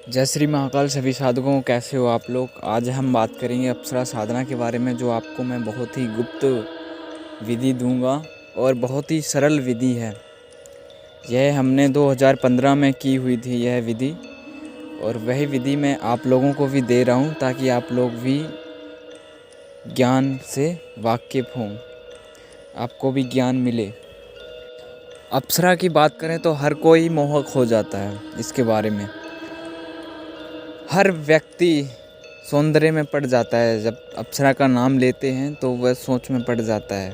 जय श्री महाकाल। सभी साधकों, कैसे हो आप लोग। आज हम बात करेंगे अप्सरा साधना के बारे में, जो आपको मैं बहुत ही गुप्त विधि दूंगा और बहुत ही सरल विधि है। यह हमने 2015 में की हुई थी यह विधि, और वही विधि मैं आप लोगों को भी दे रहा हूँ ताकि आप लोग भी ज्ञान से वाकिफ़ हों, आपको भी ज्ञान मिले। अप्सरा की बात करें तो हर कोई मोहक हो जाता है इसके बारे में। हर व्यक्ति सौंदर्य में पड़ जाता है। जब अप्सरा का नाम लेते हैं तो वह सोच में पड़ जाता है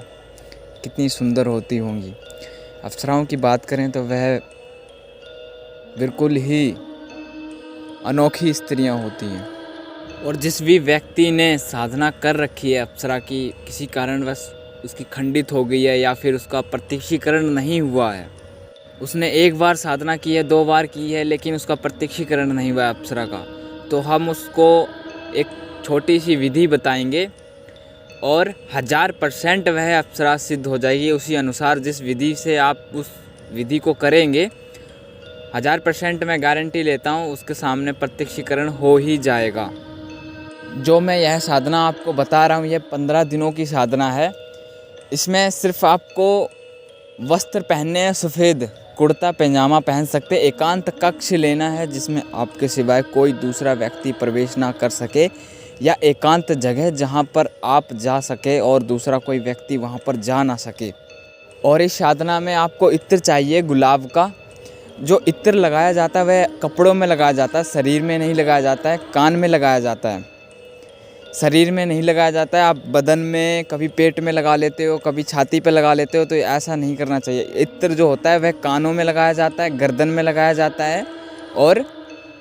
कितनी सुंदर होती होंगी। अप्सराओं की बात करें तो वह बिल्कुल ही अनोखी स्त्रियां होती हैं, और जिस भी व्यक्ति ने साधना कर रखी है अप्सरा की, किसी कारणवश उसकी खंडित हो गई है या फिर उसका प्रत्यक्षीकरण नहीं हुआ है, उसने एक बार साधना की है, 2 बार की है, लेकिन उसका प्रत्यक्षीकरण नहीं हुआ है अप्सरा का, तो हम उसको एक छोटी सी विधि बताएंगे और 1000% वह अप्सरा सिद्ध हो जाएगी। उसी अनुसार जिस विधि से आप उस विधि को करेंगे, 1000% मैं गारंटी लेता हूँ उसके सामने प्रत्यक्षीकरण हो ही जाएगा। जो मैं यह साधना आपको बता रहा हूँ, यह 15 दिनों की साधना है। इसमें सिर्फ आपको वस्त्र पहनने हैं, सफ़ेद कुर्ता पैजामा पहन सकते। एकांत कक्ष लेना है जिसमें आपके सिवाय कोई दूसरा व्यक्ति प्रवेश ना कर सके, या एकांत जगह जहां पर आप जा सके और दूसरा कोई व्यक्ति वहां पर जा ना सके। और इस साधना में आपको इत्र चाहिए गुलाब का। जो इत्र लगाया जाता है वह कपड़ों में लगाया जाता है, शरीर में नहीं लगाया जाता है, कान में लगाया जाता है, शरीर में नहीं लगाया जाता है। आप बदन में, कभी पेट में लगा लेते हो, कभी छाती पे लगा लेते हो, तो ऐसा नहीं करना चाहिए। इत्र जो होता है वह कानों में लगाया जाता है, गर्दन में लगाया जाता है और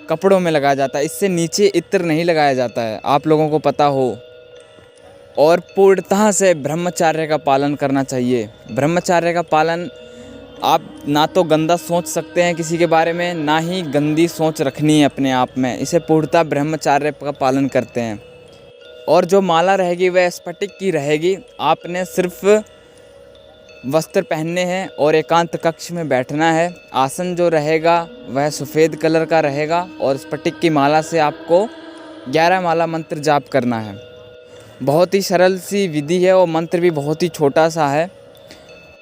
कपड़ों में लगाया जाता है। इससे नीचे इत्र नहीं लगाया जाता है, आप लोगों को पता हो। और पूर्णतः से ब्रह्मचर्य का पालन करना चाहिए। ब्रह्मचर्य का पालन, आप ना तो गंदा सोच सकते हैं किसी के बारे में, ना ही गंदी सोच रखनी है अपने आप में। इसे पूर्णतः ब्रह्मचर्य का पालन करते हैं। और जो माला रहेगी वह स्फटिक की रहेगी। आपने सिर्फ वस्त्र पहनने हैं और एकांत कक्ष में बैठना है। आसन जो रहेगा वह सफ़ेद कलर का रहेगा, और स्फटिक की माला से आपको 11 माला मंत्र जाप करना है। बहुत ही सरल सी विधि है और मंत्र भी बहुत ही छोटा सा है।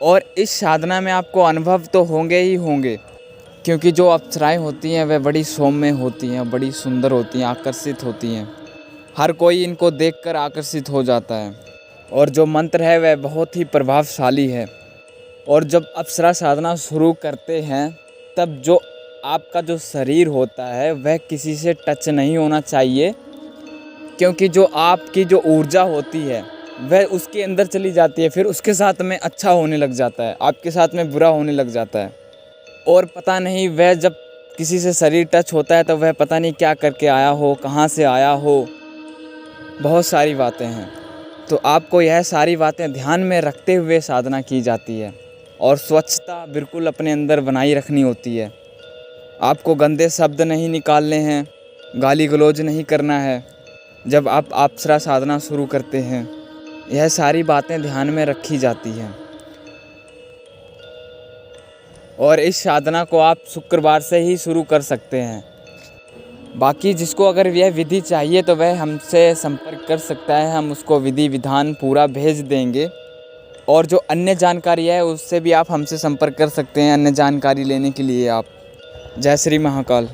और इस साधना में आपको अनुभव तो होंगे ही होंगे, क्योंकि जो अप्सराएं होती हैं वह बड़ी सौम्य होती हैं, बड़ी सुंदर होती हैं, आकर्षित होती हैं। हर कोई इनको देखकर आकर्षित हो जाता है। और जो मंत्र है वह बहुत ही प्रभावशाली है। और जब अप्सरा साधना शुरू करते हैं तब जो आपका जो शरीर होता है वह किसी से टच नहीं होना चाहिए, क्योंकि जो आपकी जो ऊर्जा होती है वह उसके अंदर चली जाती है, फिर उसके साथ में अच्छा होने लग जाता है, आपके साथ में बुरा होने लग जाता है। और पता नहीं वह जब किसी से शरीर टच होता है तो वह पता नहीं क्या करके आया हो, कहाँ से आया हो, बहुत सारी बातें हैं। तो आपको यह सारी बातें ध्यान में रखते हुए साधना की जाती है। और स्वच्छता बिल्कुल अपने अंदर बनाई रखनी होती है। आपको गंदे शब्द नहीं निकालने हैं, गाली गलौज नहीं करना है जब आप अप्सरा साधना शुरू करते हैं। यह सारी बातें ध्यान में रखी जाती हैं। और इस साधना को आप शुक्रवार से ही शुरू कर सकते हैं। बाकी जिसको अगर यह विधि चाहिए तो वह हमसे संपर्क कर सकता है, हम उसको विधि विधान पूरा भेज देंगे। और जो अन्य जानकारी है उससे भी आप हमसे संपर्क कर सकते हैं अन्य जानकारी लेने के लिए आप। जय श्री महाकाल।